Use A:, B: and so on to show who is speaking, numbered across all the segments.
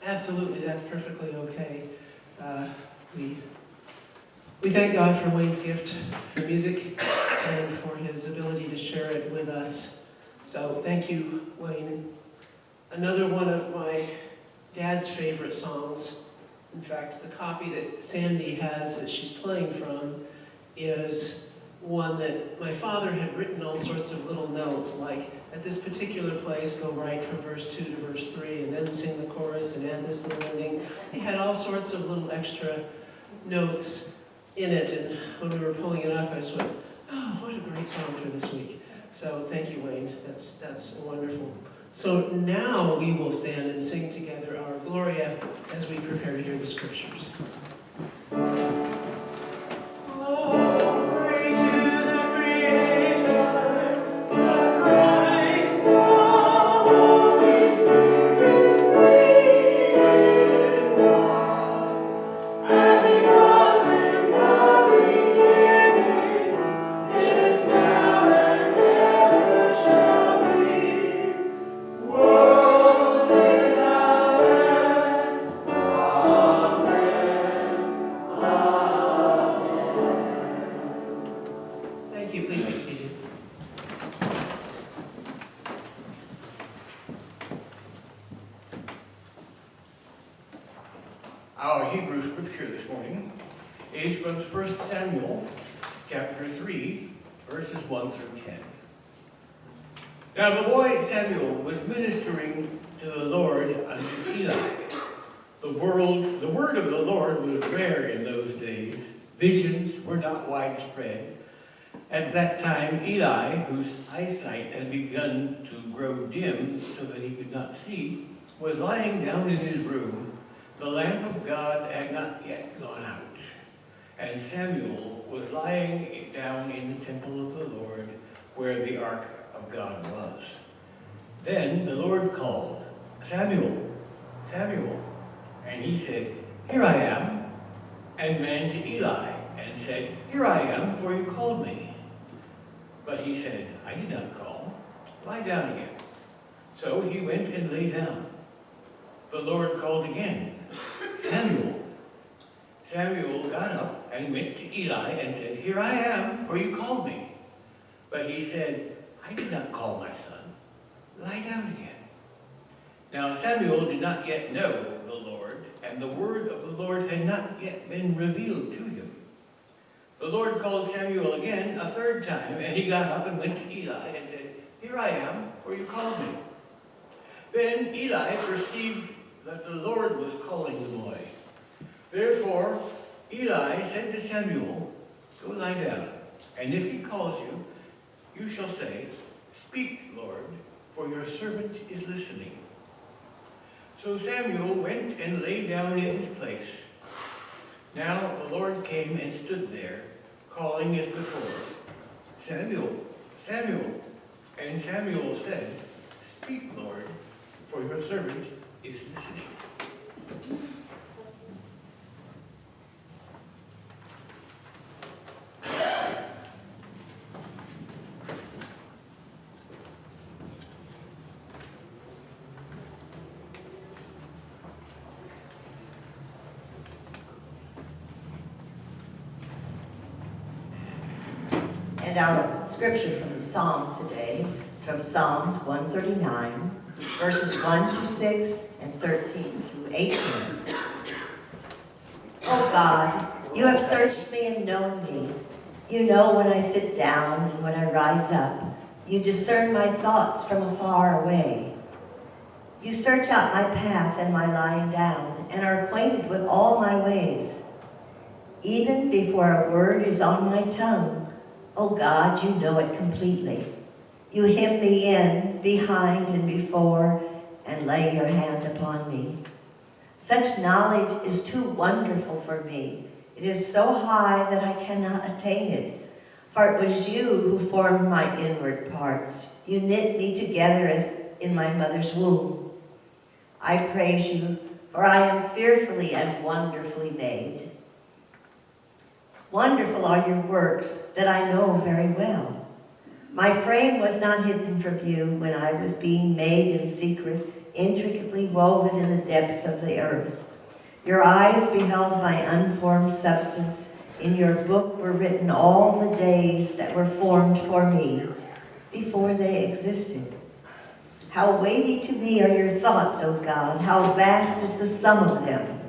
A: Absolutely, that's perfectly okay. We thank God for Wayne's gift for music and for his ability to share it with us. So thank you, Wayne. Another one of my dad's favorite songs, in fact, the copy that Sandy has that she's playing from, is one that my father had written all sorts of little notes, like at this particular place, go right from verse 2 to verse 3, and then sing the chorus and add this little ending. He had all sorts of little extra notes in it, and when we were pulling it up, I just went, oh, what a great song for this week. So thank you, Wayne. That's wonderful. So now we will stand and sing together our Gloria as we prepare to hear the scriptures.
B: Our Hebrew scripture this morning is from 1 Samuel chapter 3, verses 1 through 10. Now the boy Samuel was ministering to the Lord unto Eli. The word of the Lord was rare in those days. Visions were not widespread. At that time, Eli, whose eyesight had begun to grow dim so that he could not see, was lying down in his room. The lamp of God had not yet gone out, and Samuel was lying down in the temple of the Lord, where the ark of God was. Then the Lord called, Samuel, Samuel. And he said, Here I am, and ran to Eli, and said, Here I am, for you called me. But he said, I did not call. Lie down again. So he went and lay down. The Lord called again, Samuel. Samuel got up and went to Eli and said, Here I am, for you called me. But he said, I did not call my son. Lie down again. Now Samuel did not yet know the Lord, and the word of the Lord had not yet been revealed to him. The Lord called Samuel again a third time, and he got up and went to Eli and said, Here I am, for you called me. Then Eli perceived that the Lord was calling the boy. Therefore Eli said to Samuel, Go lie down, and if he calls you, you shall say, Speak, Lord, for your servant is listening. So Samuel went and lay down in his place. Now the Lord came and stood there, calling as before, Samuel, Samuel. And Samuel said, Speak, Lord, for your servant is listening.
C: And our scripture from the Psalms today is from Psalms 139, verses 1 through 6 and 13 through 18. Oh God, you have searched me and known me. You know when I sit down and when I rise up. You discern my thoughts from afar away. You search out my path and my lying down, and are acquainted with all my ways. Even before a word is on my tongue, oh God, you know it completely. You hem me in, behind and before, and lay your hand upon me. Such knowledge is too wonderful for me. It is so high that I cannot attain it. For it was you who formed my inward parts. You knit me together as in my mother's womb. I praise you, for I am fearfully and wonderfully made. Wonderful are your works that I know very well. My frame was not hidden from you when I was being made in secret intricately woven in the depths of the earth. Your eyes beheld my unformed substance. In your book were written all the days that were formed for me before they existed. How weighty to me are your thoughts, O God. How vast is the sum of them.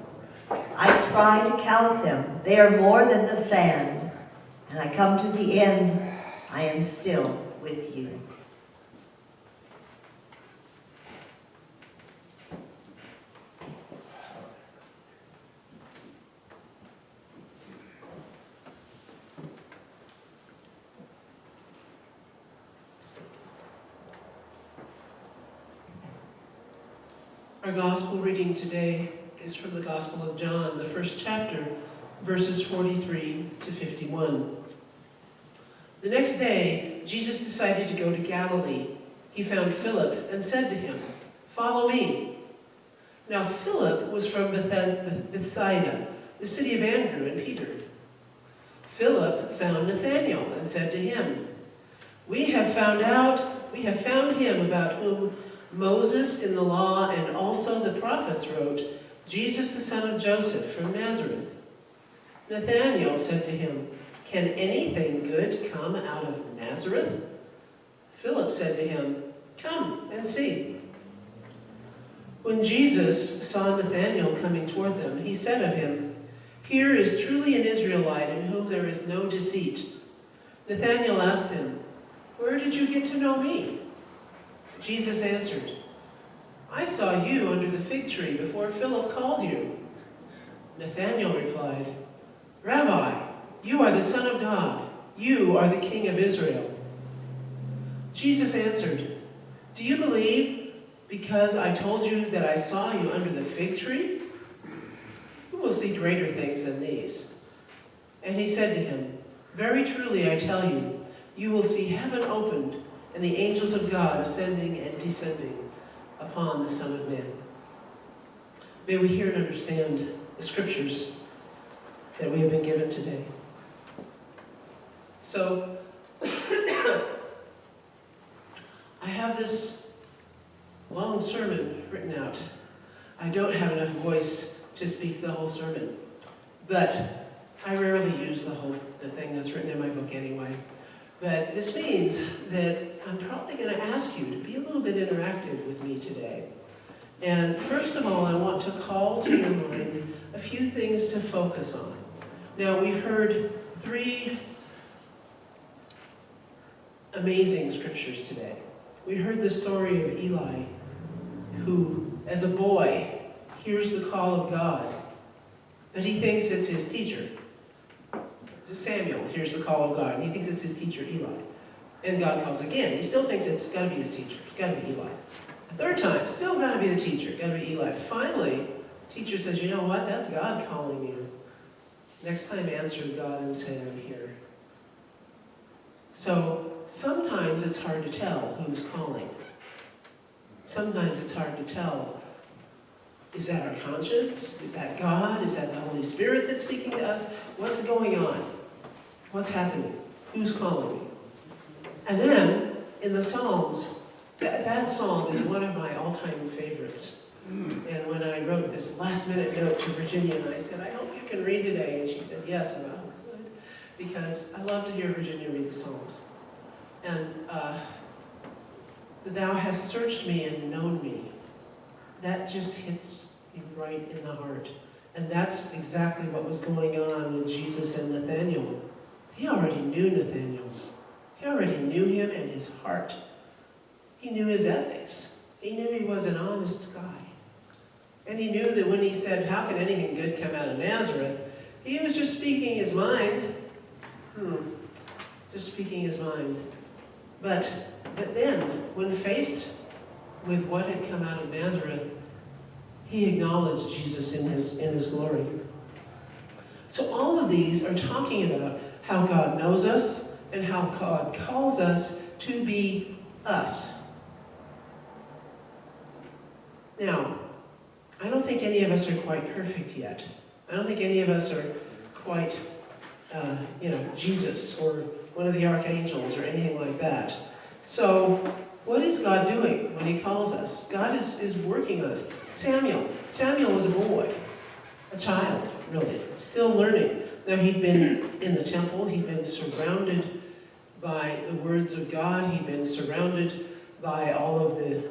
C: I try to count them. They are more than the sand. And I come to the end. I am still with you.
A: Our gospel reading today is from the Gospel of John, the first chapter, verses 43 to 51. The next day, Jesus decided to go to Galilee. He found Philip and said to him, "Follow me." Now Philip was from Bethsaida, the city of Andrew and Peter. Philip found Nathanael and said to him, We have found him about whom Moses in the law and also the prophets wrote, Jesus the son of Joseph from Nazareth. Nathanael said to him, Can anything good come out of Nazareth? Philip said to him, Come and see. When Jesus saw Nathanael coming toward them, he said of him, Here is truly an Israelite in whom there is no deceit. Nathanael asked him, Where did you get to know me? Jesus answered, I saw you under the fig tree before Philip called you. Nathanael replied, Rabbi, you are the Son of God. You are the King of Israel. Jesus answered, Do you believe because I told you that I saw you under the fig tree? You will see greater things than these. And he said to him, Very truly I tell you, you will see heaven opened and the angels of God ascending and descending upon the Son of Man. May we hear and understand the scriptures that we have been given today. So, I have this long sermon written out. I don't have enough voice to speak the whole sermon, but I rarely use the thing that's written in my book anyway. But this means that I'm probably going to ask you to be a little bit interactive with me today. And first of all, I want to call to your mind a few things to focus on. Now, we've heard 3 amazing scriptures today. We heard the story of Eli, who, as a boy, hears the call of God, but he thinks it's his teacher. Samuel hears the call of God, and he thinks it's his teacher, Eli. And God calls again. He still thinks it's got to be his teacher. It's got to be Eli. A third time, still got to be the teacher. Got to be Eli. Finally, teacher says, you know what? That's God calling you. Next time, answer God and say, I'm here. So sometimes it's hard to tell who's calling. Sometimes it's hard to tell. Is that our conscience? Is that God? Is that the Holy Spirit that's speaking to us? What's going on? What's happening? Who's calling me? And then, in the Psalms, that psalm is one of my all-time favorites. And when I wrote this last-minute note to Virginia, and I said, I hope you can read today, and she said, yes, and I would, because I love to hear Virginia read the Psalms. And thou hast searched me and known me. That just hits you right in the heart. And that's exactly what was going on with Jesus and Nathanael. He already knew Nathanael. He already knew him and his heart. He knew his ethics. He knew he was an honest guy. And he knew that when he said, how can anything good come out of Nazareth? He was just speaking his mind. Just speaking his mind. But then, when faced with what had come out of Nazareth, he acknowledged Jesus in his glory. So all of these are talking about how God knows us and how God calls us to be us. Now, I don't think any of us are quite perfect yet. I don't think any of us are quite, Jesus or one of the archangels or anything like that. So What is God doing when he calls us? God is working on us. Samuel was a boy, a child, really, still learning. Now, he'd been in the temple, he'd been surrounded by the words of God, he'd been surrounded by all of the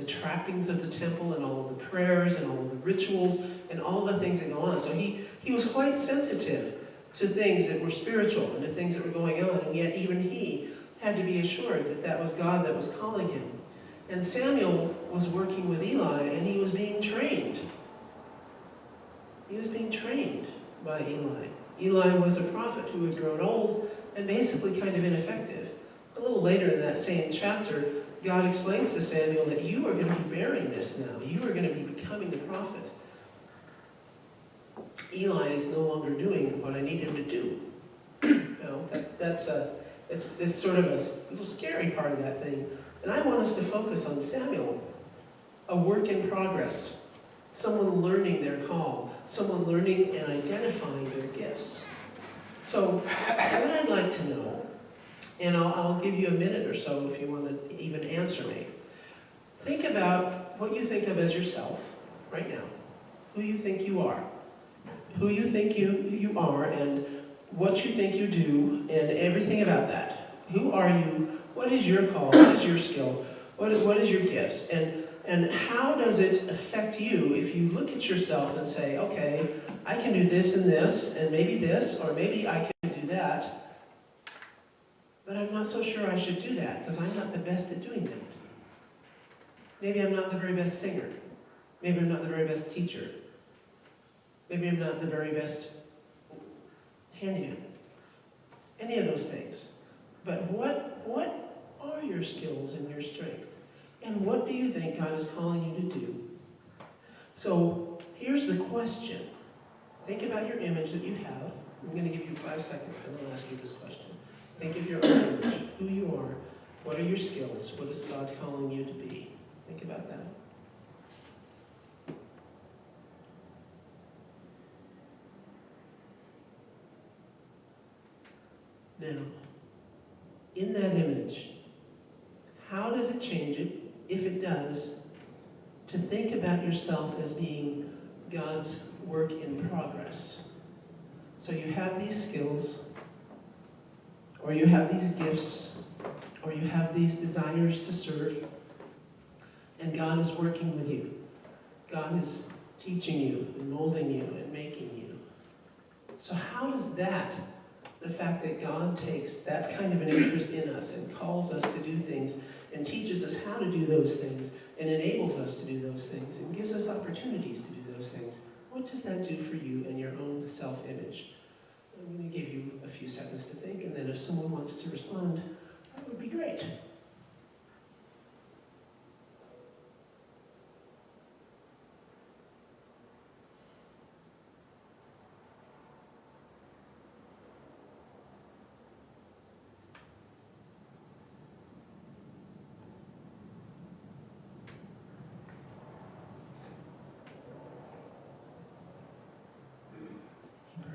A: trappings of the temple and all of the prayers and all of the rituals and all the things that go on. So he was quite sensitive to things that were spiritual and to things that were going on, and yet even he had to be assured that that was God that was calling him. And Samuel was working with Eli, and he was being trained. He was being trained by Eli. Eli was a prophet who had grown old and basically kind of ineffective. A little later in that same chapter, God explains to Samuel that you are going to be bearing this now. You are going to be becoming the prophet. Eli is no longer doing what I need him to do. It's sort of a little scary part of that thing. And I want us to focus on Samuel, a work in progress, someone learning their call, someone learning and identifying their gifts. So what I'd like to know, and I'll give you a minute or so if you want to even answer me. Think about what you think of as yourself right now, who you think you are, who you think you are, and what you think you do, and everything about that. Who are you? What is your call? What is your skill? What is your gifts? And how does it affect you if you look at yourself and say, okay, I can do this and this, and maybe this, or maybe I can do that, but I'm not so sure I should do that because I'm not the best at doing that. Maybe I'm not the very best singer. Maybe I'm not the very best teacher. Maybe I'm not the very best handyman. Any of those things. But what are your skills and your strength? And what do you think God is calling you to do? So here's the question. Think about your image that you have. I'm going to give you 5 seconds and I'll ask you this question. Think of your own image, who you are, what are your skills, what is God calling you to be? Think about that. Now, in that image, how does it change it, if it does, to think about yourself as being God's work in progress? So you have these skills, or you have these gifts, or you have these desires to serve, and God is working with you. God is teaching you and molding you and making you. So how does that, the fact that God takes that kind of an interest in us and calls us to do things and teaches us how to do those things and enables us to do those things and gives us opportunities to do those things, what does that do for you and your own self-image? I'm going to give you a few seconds to think, and then if someone wants to respond, that would be great.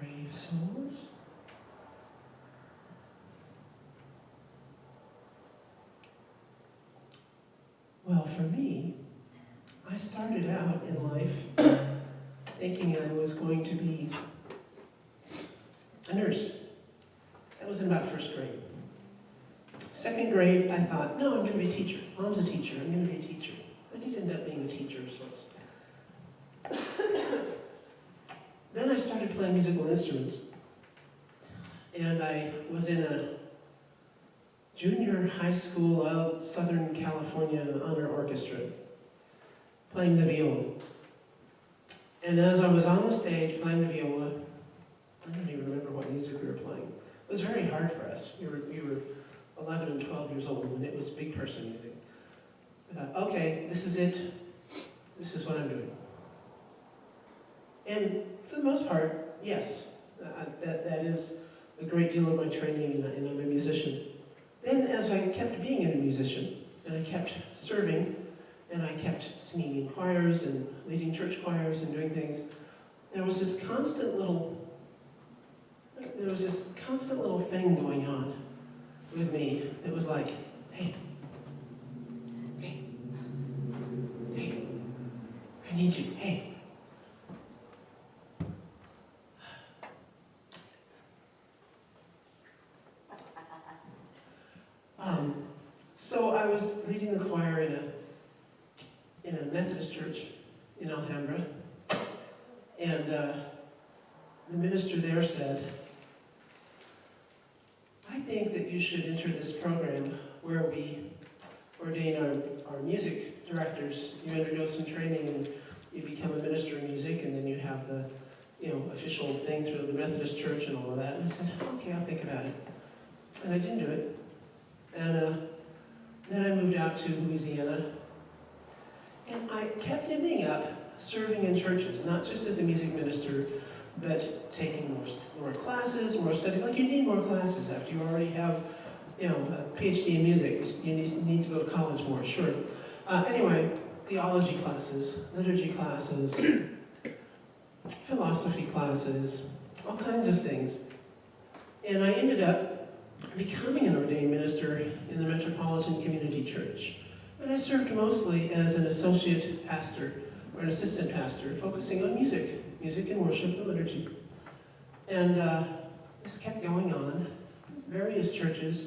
A: Brave souls. Well, for me, I started out in life thinking I was going to be a nurse. That was in about first grade. Second grade, I thought, no, I'm going to be a teacher. Mom's a teacher. I'm going to be a teacher. I did end up being a teacher, so Then I started playing musical instruments. And I was in a junior high school Southern California honor orchestra, playing the viola. And as I was on the stage playing the viola, I don't even remember what music we were playing. It was very hard for us. We were 11 and 12 years old, and it was big person music. I thought, okay, this is it. This is what I'm doing. And for the most part, yes, that is a great deal of my training, and I'm a musician. Then as I kept being a musician, and I kept serving, and I kept singing in choirs and leading church choirs and doing things, there was this constant little thing going on with me that was like, hey, need you. Hey. So I was leading the choir in a Methodist church in Alhambra, and the minister there said, I think that you should enter this program where we ordain our music directors. You undergo some training and you become a minister of music, and then you have the official thing through the Methodist church and all of that. And I said, okay, I'll think about it. And I didn't do it. And then I moved out to Louisiana, and I kept ending up serving in churches, not just as a music minister, but taking more classes, more studies. Like, you need more classes after you already have, a PhD in music. You need to go to college more, sure. Anyway, theology classes, liturgy classes, philosophy classes, all kinds of things. And I ended up becoming an ordained minister in the Metropolitan Community Church. And I served mostly as an associate pastor or an assistant pastor, focusing on music and worship and liturgy. And this kept going on, various churches.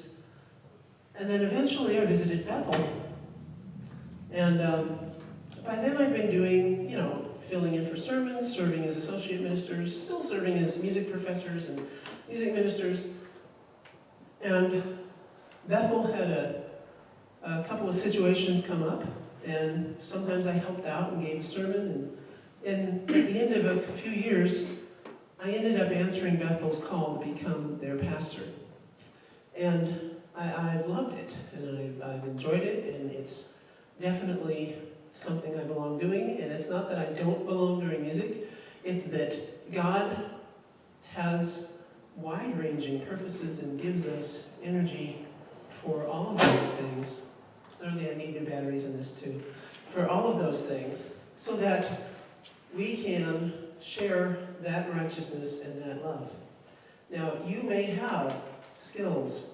A: And then eventually I visited Bethel. And by then I'd been doing, filling in for sermons, serving as associate ministers, still serving as music professors and music ministers. And Bethel had a couple of situations come up, and sometimes I helped out and gave a sermon, and at the end of a few years, I ended up answering Bethel's call to become their pastor. And I've loved it, and I've enjoyed it, and it's definitely something I belong doing. And it's not that I don't belong doing music, it's that God has wide-ranging purposes and gives us energy for all of those things. Clearly I need new batteries in this too. For all of those things, so that we can share that righteousness and that love. Now, you may have skills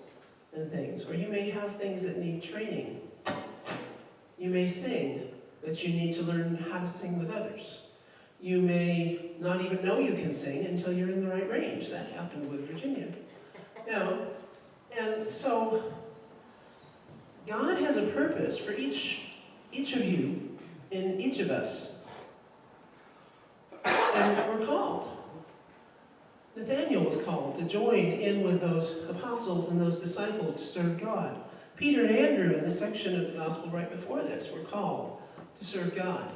A: and things, or you may have things that need training. You may sing, but you need to learn how to sing with others. You may not even know you can sing until you're in the right range. That happened with Virginia. And so God has a purpose for each of you, in each of us. And we're called. Nathaniel was called to join in with those apostles and those disciples to serve God. Peter and Andrew, in the section of the gospel right before this, were called to serve God.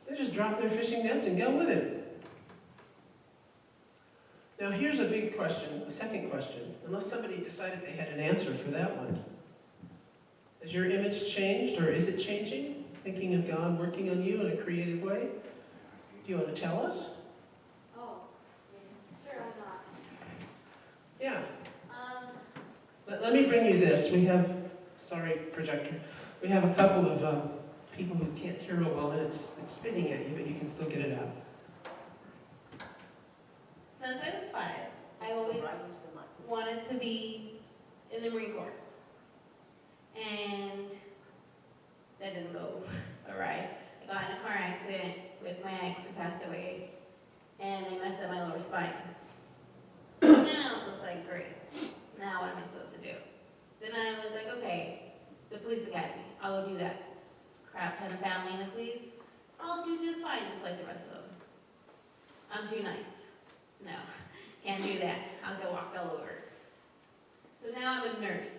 A: They just drop their fishing nets and go with him. Now here's a big question, a second question, unless somebody decided they had an answer for that one. Has your image changed, or is it changing? Thinking of God working on you in a creative way? Do you want to tell us?
D: Oh, sure, why not?
A: Yeah. Let me bring you this. We have, sorry, projector. We have a couple of people who can't hear real well, and it's spitting at you, but you can still get it out.
D: Since I was 5, I always wanted to be in the Marine Corps. And that didn't go awry. I got in a car accident with my ex who passed away, and they messed up my lower spine. And I was just like, great, now what am I supposed to do? Then I was like, okay, the police academy, I'll go do that. Crap ton of family in the police, I'll do just fine, just like the rest of them. I'm too nice. No, can't do that. I'll get walked all over. So now I'm a nurse.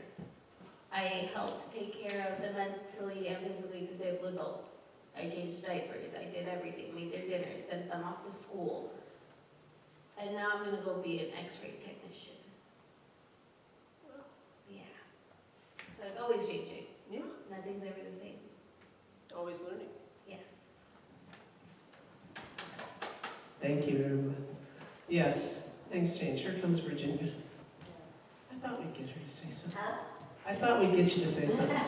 D: I helped take care of the mentally and physically disabled adults. I changed diapers, I did everything, made their dinners, sent them off to school. And now I'm gonna go be an x-ray technician. Yeah. So it's always changing.
A: Yeah.
D: Nothing's ever the same.
A: Always learning.
D: Yes.
A: Thank you, everyone. Yes, things change. Here comes Virginia. I thought we'd get her to say something. I thought we'd get you to say something.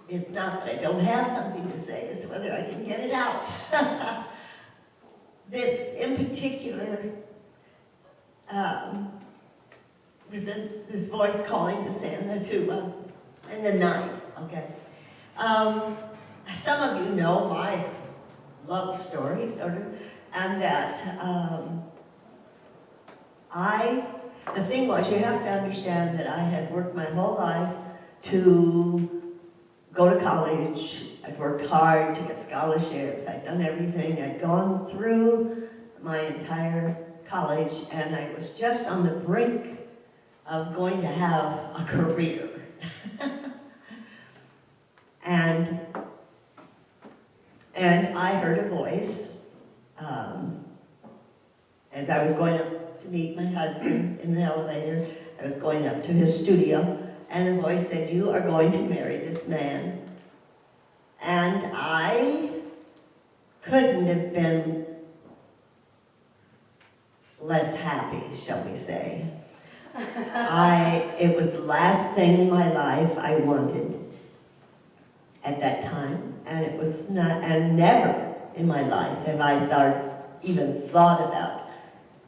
C: It's not that I don't have something to say, it's whether I can get it out. This in particular, with this voice calling to Santa in the night Okay. Some of you know my love story, sort of, and that the thing was, you have to understand that I had worked my whole life to go to college. I'd worked hard to get scholarships. I'd done everything. I'd gone through my entire college, and I was just on the brink of going to have a career. And I heard a voice as I was going up to meet my husband in the elevator. I was going up to his studio, and a voice said, "You are going to marry this man." And I couldn't have been less happy, shall we say. It was the last thing in my life I wanted at that time, and it was not, and never in my life have I even thought about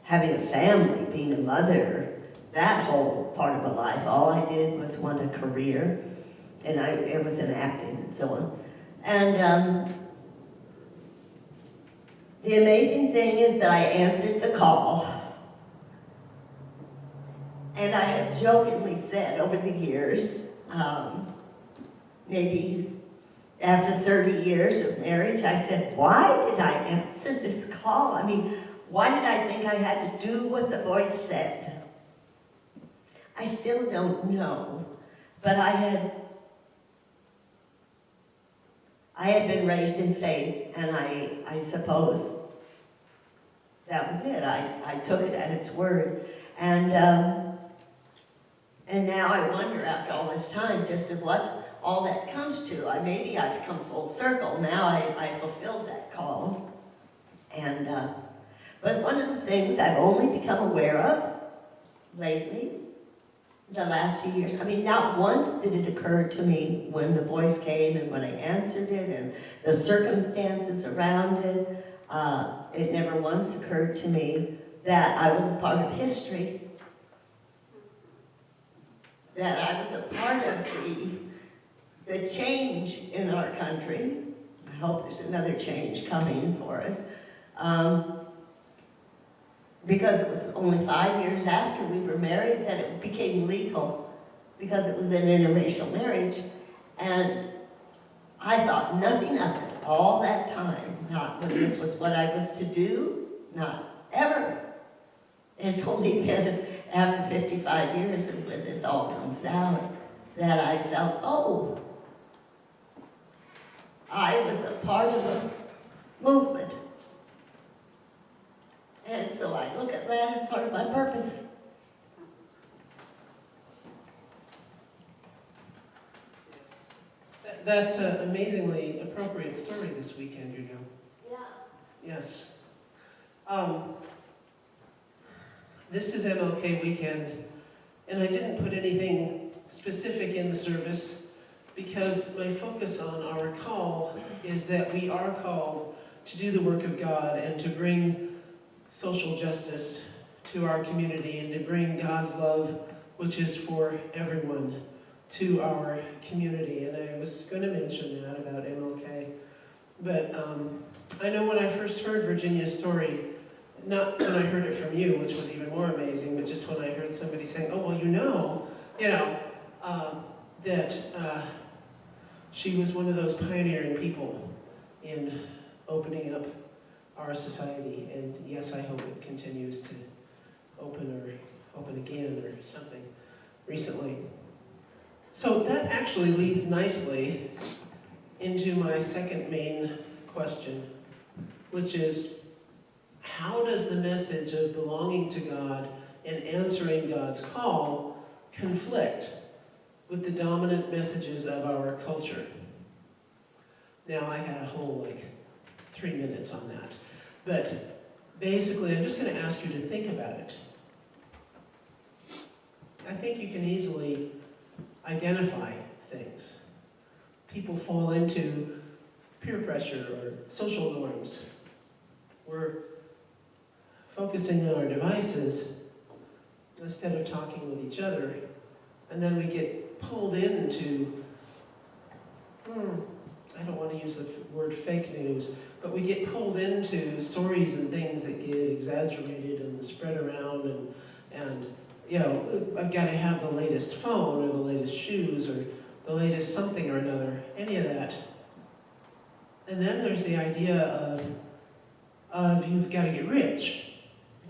C: having a family, being a mother, that whole part of my life. All I did was want a career, and it was in acting and so on. And the amazing thing is that I answered the call, and I have jokingly said over the years, maybe after 30 years of marriage, I said, why did I answer this call? I mean, why did I think I had to do what the voice said? I still don't know, but I had been raised in faith, and I suppose that was it. I took it at its word. And now I wonder, after all this time, just of what all that comes to. Maybe I've come full circle. Now I fulfilled that call. And but one of the things I've only become aware of lately, the last few years, not once did it occur to me when the voice came and when I answered it and the circumstances around it, it never once occurred to me that I was a part of history, that I was a part of the change in our country. I hope there's another change coming for us. Because it was only 5 years after we were married that it became legal, because it was an interracial marriage. And I thought nothing of it all that time, not when this was what I was to do, not ever. It's only then, after 55 years and when this all comes out, that I felt, oh, I was a part of a movement. And so I look at that as sort of my purpose.
A: That's an amazingly appropriate story this weekend, you know.
C: Yeah.
A: Yes. This is MLK weekend, and I didn't put anything specific in the service because my focus on our call is that we are called to do the work of God and to bring social justice to our community and to bring God's love, which is for everyone, to our community. And I was going to mention that about MLK. But I know when I first heard Virginia's story, not when I heard it from you, which was even more amazing, but just when I heard somebody saying, oh, well, that she was one of those pioneering people in opening up our society, and yes, I hope it continues to open again or something recently. So that actually leads nicely into my second main question, which is, how does the message of belonging to God and answering God's call conflict with the dominant messages of our culture? Now, I had a whole 3 minutes on that. But basically, I'm just going to ask you to think about it. I think you can easily identify things. People fall into peer pressure or social norms. We're focusing on our devices instead of talking with each other, and then we get pulled into use the word fake news, but we get pulled into stories and things that get exaggerated and spread around, and you know, I've got to have the latest phone or the latest shoes or the latest something or another, any of that. And then there's the idea of you've got to get rich.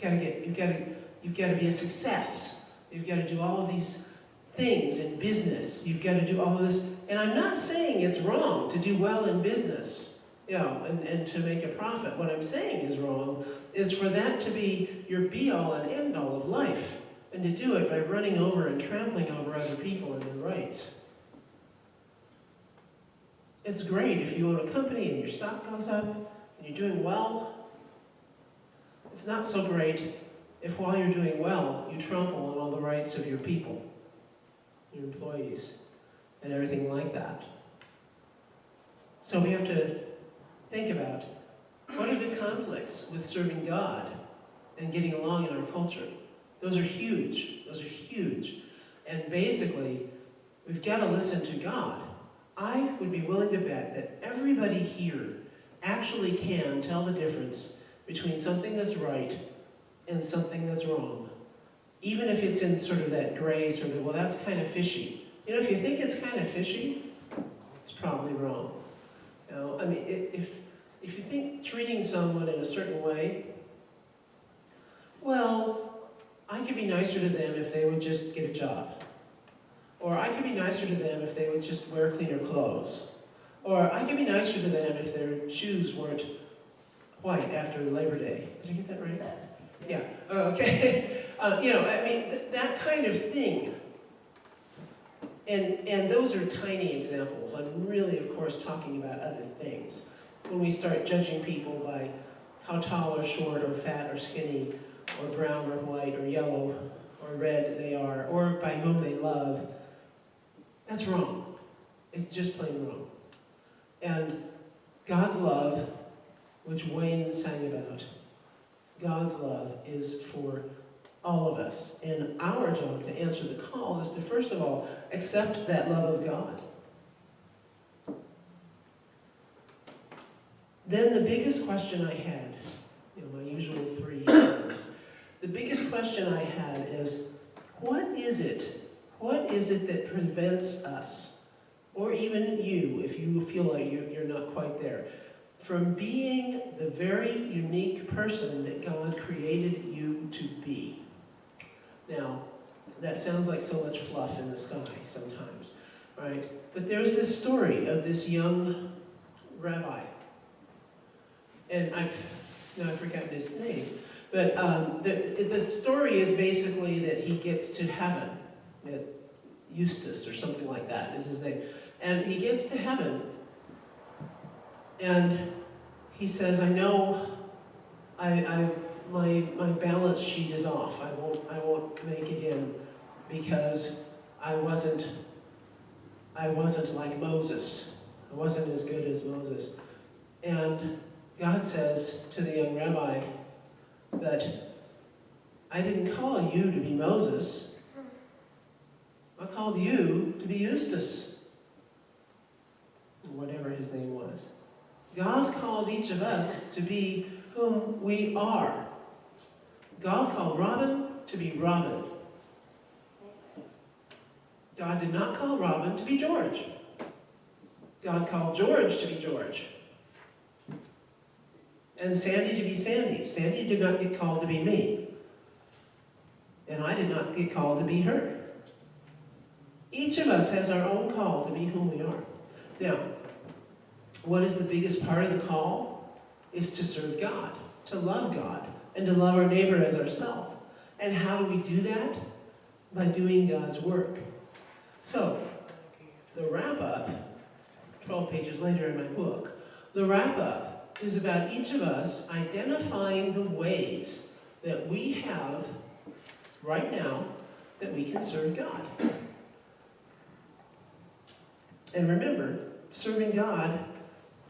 A: You've got to be a success. You've got to do all of these things in business. You've got to do all of this. And I'm not saying it's wrong to do well in business, you know, and to make a profit. What I'm saying is wrong is for that to be your be-all and end-all of life, and to do it by running over and trampling over other people and their rights. It's great if you own a company and your stock goes up and you're doing well. It's not so great if while you're doing well, you trample on all the rights of your people, your employees, and everything like that. So we have to think about, what are the conflicts with serving God and getting along in our culture? Those are huge. Those are huge. And basically, we've got to listen to God. I would be willing to bet that everybody here actually can tell the difference between something that's right and something that's wrong. Even if it's in sort of that gray sort of, well, that's kind of fishy. You know, if you think it's kind of fishy, it's probably wrong. You know, I mean, if you think treating someone in a certain way, well, I could be nicer to them if they would just get a job. Or I could be nicer to them if they would just wear cleaner clothes. Or I could be nicer to them if their shoes weren't white after Labor Day. Did I get that right? Yeah, okay. You know, I mean, that kind of thing. And those are tiny examples. I'm really, of course, talking about other things. When we start judging people by how tall or short or fat or skinny or brown or white or yellow or red they are, or by whom they love, that's wrong. It's just plain wrong. And God's love, which Wayne sang about, God's love is for all of us. And our job to answer the call is to, first of all, accept that love of God. Then the biggest question I had, you know, my usual 3 years, the biggest question I had is, what is it that prevents us, or even you, if you feel like you're not quite there, from being the very unique person that God created you to be? Now, that sounds like so much fluff in the sky sometimes, right? But there's this story of this young rabbi, and I've forgotten his name, but the story is basically that he gets to heaven. Eustace or something like that is his name. And he gets to heaven, and he says, I know my balance sheet is off. I won't make it in because I wasn't like Moses. I wasn't as good as Moses. And God says to the young rabbi that I didn't call you to be Moses. I called you to be Eustace, whatever his name was. God calls each of us to be whom we are. God called Robin to be Robin. God did not call Robin to be George. God called George to be George. And Sandy to be Sandy. Sandy did not get called to be me. And I did not get called to be her. Each of us has our own call to be whom we are. Now, what is the biggest part of the call? Is to serve God, to love God, and to love our neighbor as ourselves. And how do we do that? By doing God's work. So, the wrap-up, 12 pages later in my book, the wrap-up is about each of us identifying the ways that we have right now that we can serve God. And remember, serving God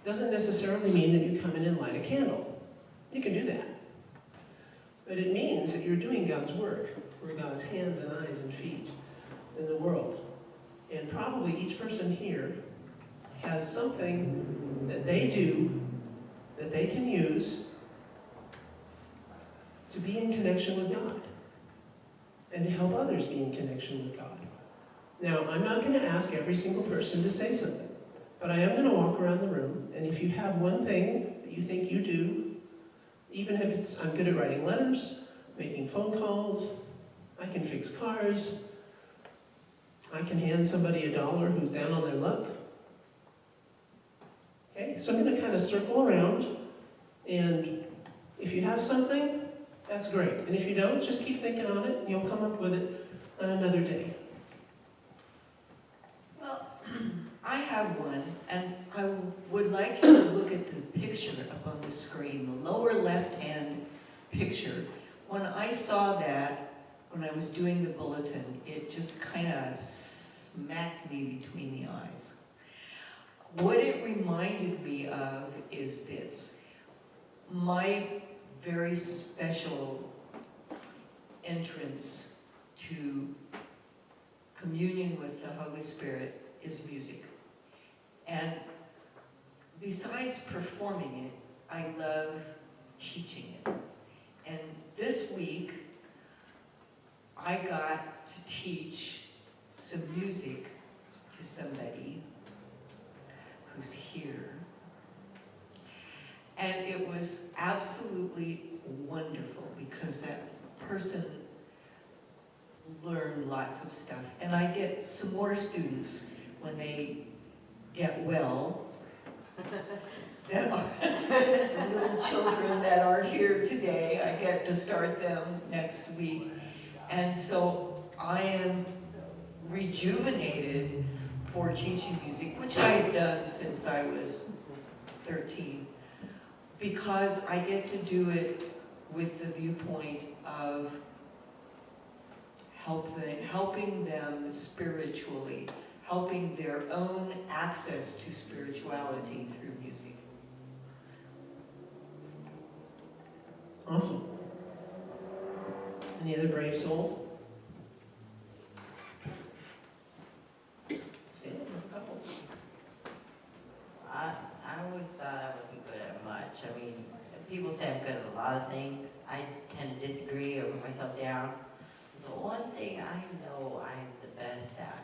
A: doesn't necessarily mean that you come in and light a candle. You can do that. But it means that you're doing God's work. We're God's hands and eyes and feet in the world. And probably each person here has something that they do, that they can use to be in connection with God and to help others be in connection with God. Now, I'm not going to ask every single person to say something, but I am going to walk around the room, and if you have one thing that you think you do, even if it's, I'm good at writing letters, making phone calls, I can fix cars, I can hand somebody $1 who's down on their luck. Okay, so I'm going to kind of circle around, and if you have something, that's great. And if you don't, just keep thinking on it, and you'll come up with it on another day.
E: Well, I have one, and I would like you to look at the picture up on the screen, the lower left-hand picture. When I saw that, when I was doing the bulletin, it just kind of smacked me between the eyes. What it reminded me of is this. My very special entrance to communion with the Holy Spirit is music. And besides performing it, I love teaching it. And this week, I got to teach some music to somebody who's here. And it was absolutely wonderful because that person learned lots of stuff. And I get some more students when they get well that are some little children that are here today. I get to start them next week. And so I am rejuvenated for teaching music, which I have done since I was 13, because I get to do it with the viewpoint of helping them spiritually, helping their own access to spirituality through music.
A: Awesome. Any other brave souls? Sam, a couple.
F: I always thought I wasn't good at much. I mean, people say I'm good at a lot of things. I tend to disagree or put myself down. The one thing I know I'm the best at,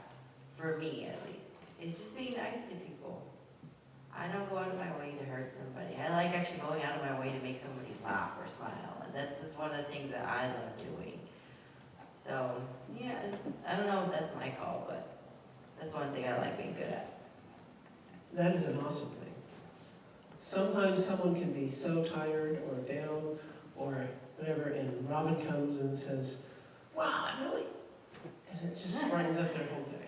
F: for me at least, is just being nice to people. I don't go out of my way to hurt somebody. I like actually going out of my way to make somebody laugh or smile. And that's just one of the things that I love doing. So, yeah, I don't know if that's my call, but that's one thing I like being good at.
A: That is an awesome thing. Sometimes someone can be so tired or down or whatever, and Robin comes and says, "Wow, really?" And it just brightens up their whole day.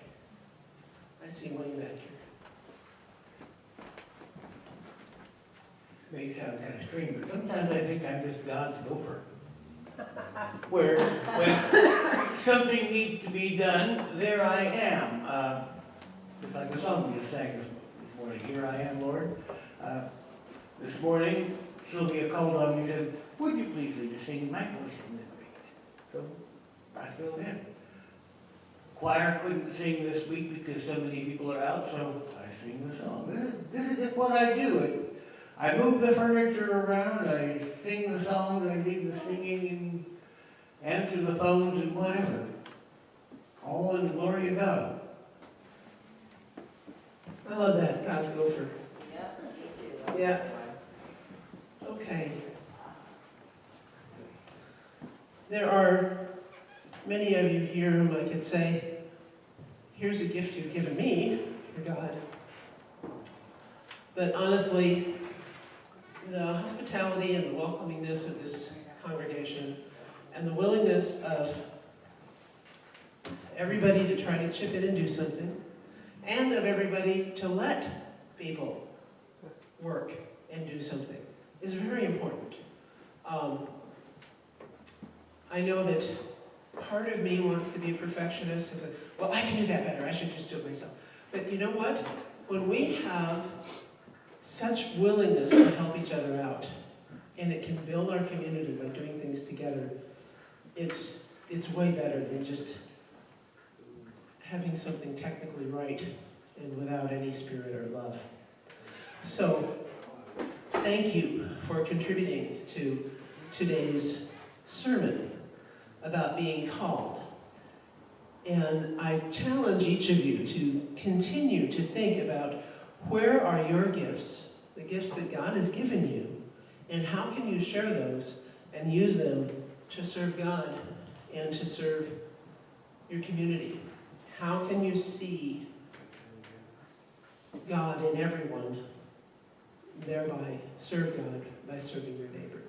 A: I see Wayne back here.
B: May sound kind of strange, but sometimes I think I'm just God's gopher. Where when something needs to be done, there I am. It's like the song we just sang this morning, "Here I am, Lord." This morning, Sylvia called on me and said, "Would you please lead us sing my voice in this week?" So I filled in. Choir couldn't sing this week because so many people are out, so I sing the song. This is just what I do. I move the furniture around, I sing the songs, I lead the singing, and answer the phones and whatever. All in the glory of God.
A: I love that, God's gopher.
F: Yep, me too.
A: Yeah. Okay. There are many of you here whom I could say, here's a gift you've given me for God. But honestly, the hospitality and the welcomingness of this congregation and the willingness of everybody to try to chip in and do something, and of everybody to let people work and do something is very important. I know that part of me wants to be a perfectionist and say, well, I can do that better, I should just do it myself. But you know what? When we have such willingness to help each other out, and it can build our community by doing things together, it's way better than just having something technically right and without any spirit or love. So, thank you for contributing to today's sermon about being called. And I challenge each of you to continue to think about where are your gifts, the gifts that God has given you, and how can you share those and use them to serve God and to serve your community? How can you see God in everyone, thereby serve God by serving your neighbor?